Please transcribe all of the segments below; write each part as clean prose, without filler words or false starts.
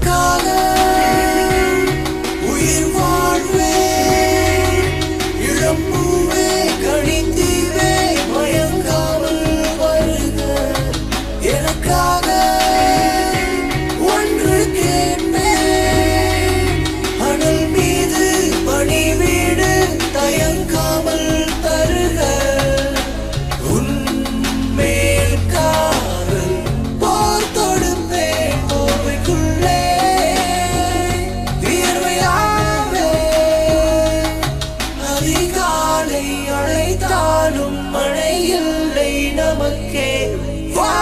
எனக்காக உயிர் வாழ்வே இளம்பூவே கணிந்தீவே மயங்காமல் வருக எனக்காக ஒன்று கேட்பேன் அனல் மீது பனி வீடு தயங்காமல் தருக உன்மேல் காதல் போர் தொடுப்பேன் கோவைக்குள்ளே வியர்வையாவே அதிகாலை அழைத்தாலும் மழை இல்லை நமக்கே வா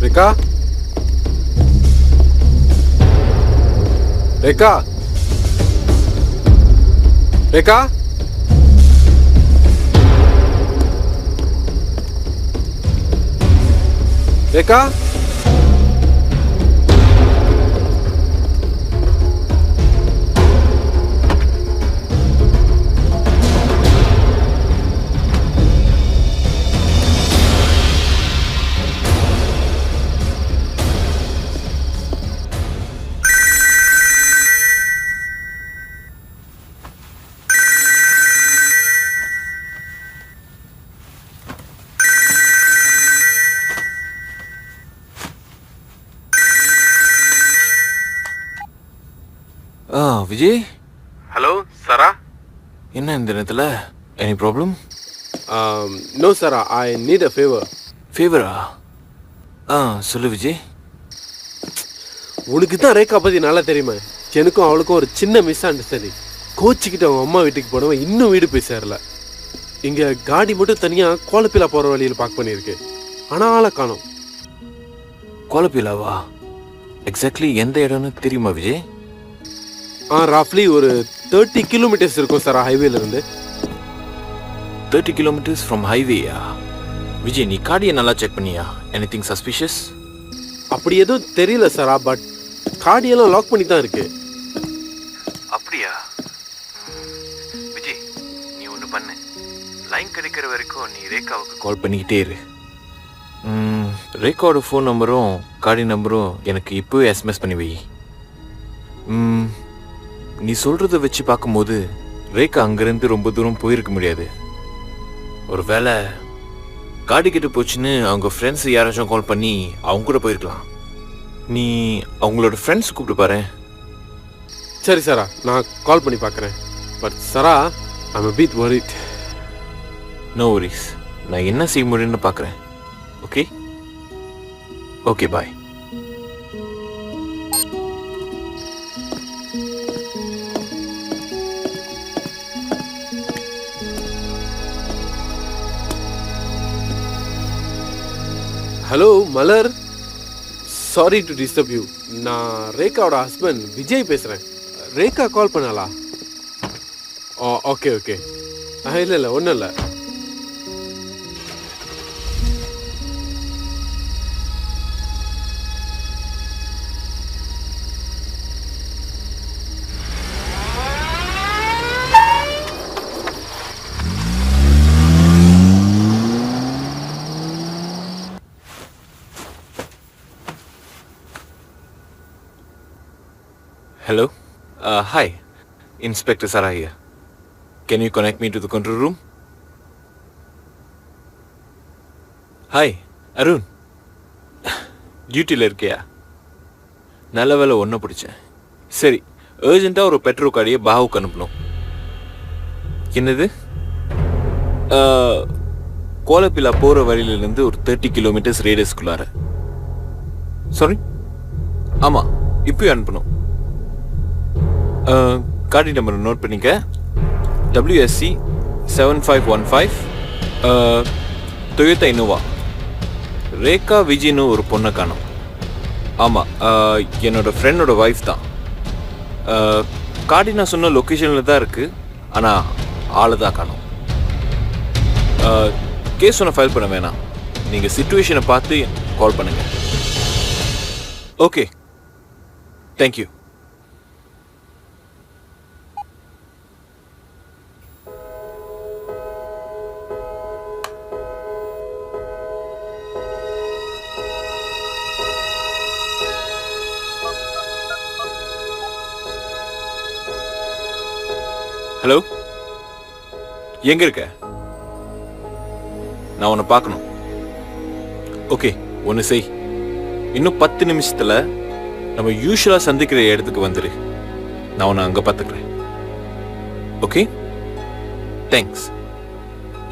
Reka? Reka? Reka? Reka? Vijay. Hello Sara. என்ன இந்த நேரத்தில்? Any problem? No Sara, I need a favour. ஃபேவரா? சொல்லு விஜய். உனக்கு தான் ரேகா பற்றி நல்லா தெரியுமா? எனக்கும் அவளுக்கும் ஒரு சின்ன மிஸ் அண்டர்ஸ்டாண்டிங். கோச்சிக்கிட்டு அவங்க அம்மா வீட்டுக்கு போனவன் இன்னும் வீடு போய் சேரல. இங்கே காடி மட்டும் தனியாக கோலப்பிலா போகிற வழியில் பார்க் பண்ணியிருக்கு. ஆனால் ஆளை காணோம். கோலப்பிலாவா? எக்ஸாக்ட்லி எந்த இடம்னு தெரியுமா விஜய்? ரஃப்லி ஒரு 30 கிலோமீட்டர்ஸ் இருக்கும் சார் ஹைவேல இருந்து. 30 kilometers from highway-யா? விஜய், நீ காடியை நல்லா செக் பண்ணியா? Anything suspicious? அப்படி எதுவும் தெரியல சாரா, பட் காடியெல்லாம் லாக் பண்ணி தான் இருக்கு. அப்படியா? விஜய், நீ ஒன்று பண்ணு. லைன் கிடைக்கிற வரைக்கும் நீ ரேகாவுக்கு கால் பண்ணிக்கிட்டே இரு. ரேகாவோட ஃபோன் நம்பரும் காடி நம்பரும் எனக்கு இப்போவே எஸ்எம்எஸ் பண்ணி வை. நீ சொல்கிறத வச்சு பார்க்கும்போது ரேகா அங்கேருந்து ரொம்ப தூரம் போயிருக்க முடியாது. ஒரு வேளை காடி கிட்ட போச்சுன்னு அவங்க ஃப்ரெண்ட்ஸ் யாராச்சும் கால் பண்ணி அவங்க கூட போயிருக்கலாம். நீ அவங்களோட ஃப்ரெண்ட்ஸ் கூப்பிட்டு பாரு. சரி சாரா, நான் கால் பண்ணி பார்க்குறேன். But Sara, I'm a bit worried. No worries, நான் என்ன செய்ய முடியும்னு பார்க்குறேன். Okay okay, bye. Hello Malar, sorry to disturb you. நான் ரேகாவோட ஹஸ்பண்ட் விஜய் பேசுகிறேன். ரேகா கால் பண்ணாளா? Okay okay. இல்லை ஒன்றும் இல்லை. Hello? Hi. Inspector Sarah here. Can you connect me to the control room? Hi, Arun. டியூட்டியில் இருக்கியா? நல்ல வேலை ஒன்றை பிடிச்சேன். சரி, அர்ஜென்ட்டாக ஒரு பெட்ரோல் காடியை பாவுக்கு அனுப்பணும். என்னது? கோலப்பிலா போகிற வழியிலேருந்து ஒரு 30 கிலோமீட்டர்ஸ் ரேடியஸ்குள்ளார. சாரி? ஆமாம், இப்போயும் அனுப்பணும். காடி நம்பர் நோட் பண்ணிக்க. WSC 7515, Toyota Innova. ரேகா விஜின்னு ஒரு பொண்ணை காணும். ஆமாம், என்னோட ஃப்ரெண்டோட ஒய்ஃப் தான். காடி நான் சொன்ன லொக்கேஷனில் தான் இருக்குது, ஆனால் ஆளை தான் காணும். கேஸ் ஒன்று ஃபைல் பண்ண வேணாம், நீங்கள் சிச்சுவேஷனை பார்த்து கால் பண்ணுங்கள். Okay, thank you. ஹலோ, எங்க இருக்க? நான் உன்னை பார்க்கணும். ஓகே, ஒன்று செய். இன்னும் 10 நிமிஷத்தில் நம்ம யூஸ்வலாக சந்திக்கிற இடத்துக்கு வந்துடு. நான் உன்னை அங்கே பார்த்துக்கிறேன். Okay, thanks.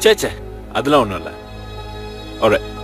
சே, அதெல்லாம் ஒன்றும் இல்லை. ஆல்ரைட்.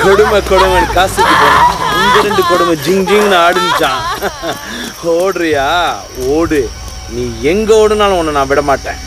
கொடுமை கொடுமைன்னு காசுக்கு போனா உங்க 2 கொடுமை ஜிங் ஜிங்னு ஆடுச்சான். ஓடுறியா ஓடு, நீ எங்க ஓடுனாலும் உன்னை நான் விட மாட்டேன்.